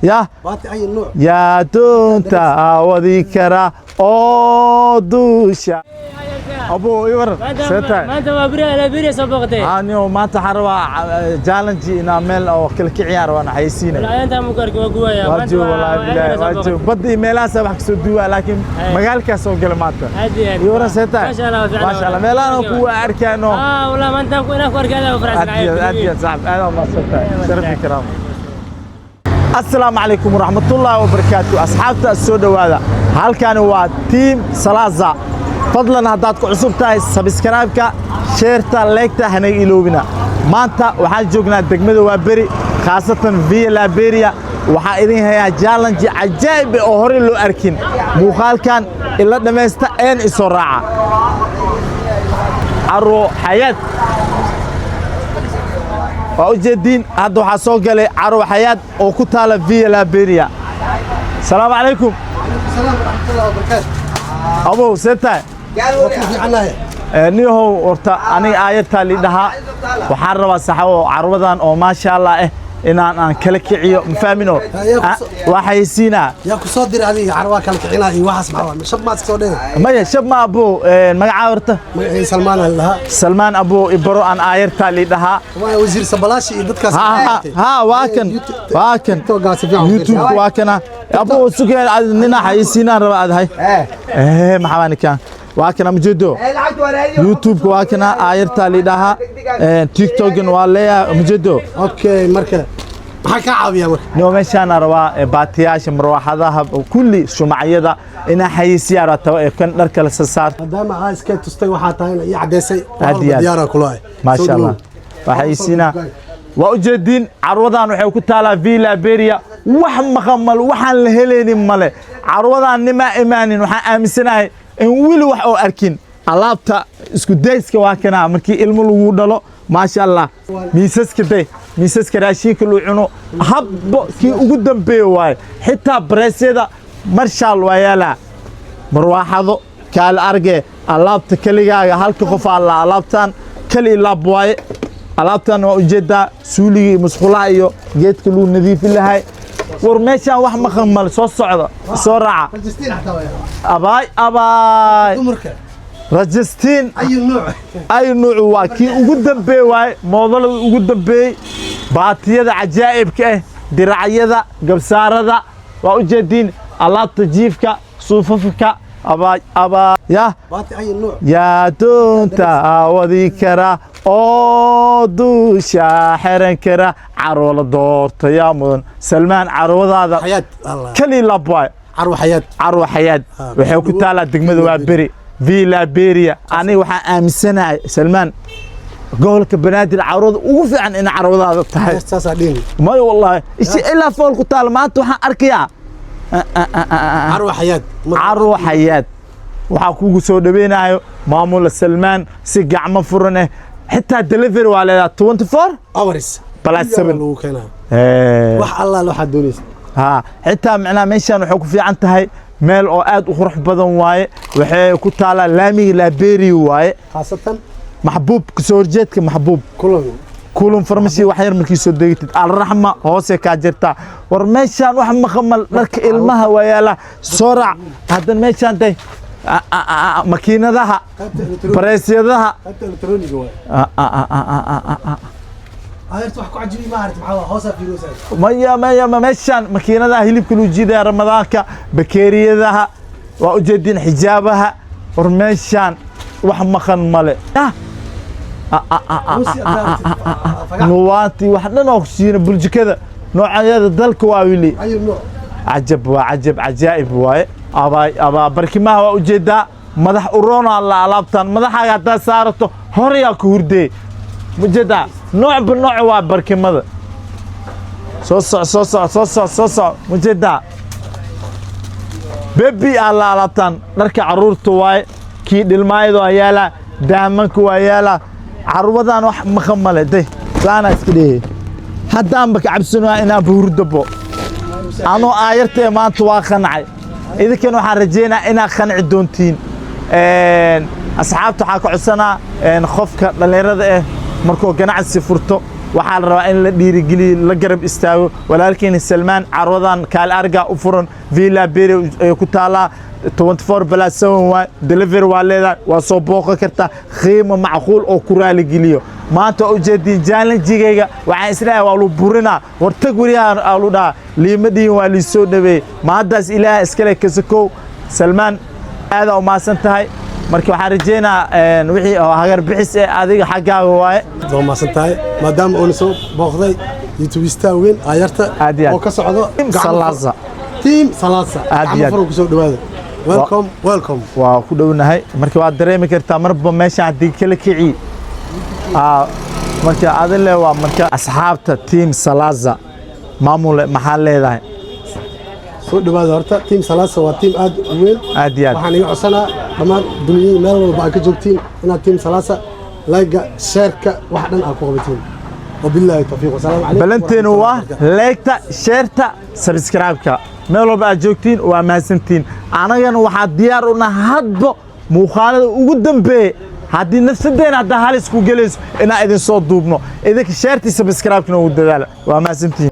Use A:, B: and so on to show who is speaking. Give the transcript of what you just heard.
A: يا
B: باتي أي نوع
A: يا دونتا وذكرى أودوشا أبو يور ستا
C: ما أنت ما بري سبقتي
A: أنا ما تحروا جالنجي نعمل أو كل كعيار وأنا حيسينه
C: لا أنت مكرك وقوية
A: واجو والله بالله واجو بدي ميلا سبح سودوا لكن مقال كسو قلماته
C: هذه
A: يور ستا
C: ما شاء الله
A: ما شاء الله ميلا نكو أركانه
C: والله ما أنت كنا كوركانا وفرس
A: أدي صعب أنا ما ستا شرف كرام السلام عليكم ورحمة الله وبركاته أصحابتا السوداء وهذا هل كانوا تيم سلازة فضلا هداتكم عصوبتا سبسكرايبكا شيرتا ليكتا هني إلوبنا مانتا وحان جوغنا دقمدو وابري خاصة في لابيريا وحا إذن هيا جالنجي عجائب أهوري لو أركين موخال كان إلا دميستا إن إسوراعا عرو حياة وأجدين هذا حاسوق لي عرو حياة وكتالة في لابيريا السلام عليكم
B: السلام ورحمة الله وبركاته
A: أبو ستة
B: في عناية
A: نيهو ورتا أنا آياتها اللي دها وحروا صحوا عروضان أو ما شاء الله إن أنا كلك عيو مفهمينه وحيسينا
B: يا كصدر علي عرواك الكعينة وحس معه شب ما تسودين
A: ما يشب ما أبو ما عاورته
B: سلمان لها
A: سلمان أبو إبرو أن آياتها اللي دها
B: وزير سبلاشي ضدك
A: ها واكن يوتيوب واكنا أبو سكر ننا حيسينا ربع هاي محمد كان واكنا مجدو يوتيوب واكنا آيرتا ليدها تيك توك والله مجدو
B: اوكي مركز maxaa ka caawiyaa marka
A: noo meeshaan arwaa baatiyaasha marwaxadaha kulli shumaciyada ina xayisiyaara tawa ee kan dharka la saar
B: maadaama aa iska tustay waxa tahay in cadeysay
A: diyaar
B: kulaay
A: ma sha Allah waxaysiina waa ujeedin carwadan waxay ku taalaa Villa Beria wax maqamal waxaan la heleenin male carwadan nima imaanin waxaan aaminsanahay in wili wax oo arkin alaabta isku dayska waa kana markii ilmo lagu dhalo ma sha Allah miisaska raashinka loo cuno habbo kii ugu dambeeyo waay xitaa bareesyada marshal waayala marwaxado kaal arge alaabta kaligaaga halka qof alla alaabtan kali laab waay alaabtan waa ujeeda suuliga musqulaha iyo geedka loo nadiif ilahay war meeshaan wax ma khamal soo socda soo raaca abaay رجستين أي نوع واكي وقدم بي واي موضوع وقدم بي باتية عجائب كه درعية قبسارة وأجدين الله تجيفك صوفك أبا يا
B: باتي أي نوع
A: يا دونتا وذكرى أودوشا حرنكرة عرولة دورت يا مدن سلمان عرولة هذا
B: حياة الله
A: كلي لابواي عرو حياة وحيو كتالا دقمدو وابري فيلا بيريا أنا وحنا أمسنا سلمان قولك بنادي العروض وفي عن إن عروض هذا
B: تحت
A: ما والله إيش إلا فوق قتال ما توحى أركيا عرو حياة وحكوك سود بينا مامول سلمان سجع مفرنه حتى دليفري وعلى 24
B: hours
A: بلاس 7
B: وح الله لو حد دونيس
A: ها حتى معنا ميشان وحكو في عن تهي meel oo aad u qurux badan waaye waxay ku taala laamiga Laberi waaye
B: khaasatan
A: maxbuub ka soo horjeedka maxbuub kulan farmasi wax yar markii soo deegtid al rahma hoose ka jirta war meeshaan wax ma khamal dharka ilmaha waayala soo raac hadan meeshaan day makiinadaha bareesyadaha
B: elektroniga waaye هايرت وحكو عجبي ما عرفت معاه هوسا فيروسات
A: ما مشان ماكينتها هليب كلو جيدا رمضانك بكيريدها واجدين حجابها ورمشان wax maqan male نواتي وحنا نوقسين بلجكده نوعيada dalka waa wili عجب عجائب واي ابا barkimaha waa ujeeda madax urona la alaabtan madaxaaga ta saarato horiya ku hurdee مجدا نوع بالنوع وابركي ماذا صوص مجدا بيبي على لطان نركع عرورته واي كي دلمايدو ايالا دامنك وايالا عروضان wax مخمله دي لانا اسكدي hadaan baka cabsano ina buurdabo ano aayirtay maanta waa qancay idinkan waxaan rajeynaa ina qanci doontiin asxaabta waxa ka codsanaa qofka dhalinyarada markuu ganacsi furto waxaa la rabaa in la dhiirigeliyo la garab istaago walaalkeena Salmaan carwadan kaal arga u furan Villa Beria ay ku taalaa 24/7 waa delivery waa leedahay waa soo booqan kartaa qiimo macquul oo ku raali geliyo maanta u jeedin challenge-gayga waxaan isleeyahay waa lu burinaa wartag wariyahan alu dhaa liimadii waa li soo dhaweey maadaas ilaahay iskale kasakow Salmaan aad u maasan tahay markii waxaan rajeynaa wixii hagar bixis ee adiga xaggaaga waaye
B: waa maasan tahay maadaama uu soo booqday YouTube weyn ayarta oo ka socdo
A: Salasa
B: team Salasa ama faro ku soo dhawaada welcome
A: waa ku dhownahay markii waa dareemi kartaa marba meesha hadii kala kici markii adile waa marka asxaabta team Salasa maamule maxaa leedahay
B: soo dhawaada horta team Salasa waa team aad u weyn waxaan iga codsanaa dhammaan dunida meel walba ay ka joogtiin inaad team Salasa like share-ka wax dhan aad ku qabatiin wabillahi tawfiiq wasalaam alaykum
A: balanteenu waa like share-ta subscribe-ka meel walba aad joogtiin waa mahadsantiin anagana waxaa diyaar u nahay hadba muuqaalada ugu dambeeyay haddii nafsadeena hadda halis ku galayso inaan idin soo duubno idinka share-ta subscribe-kana ugu dadaala waa mahadsantiin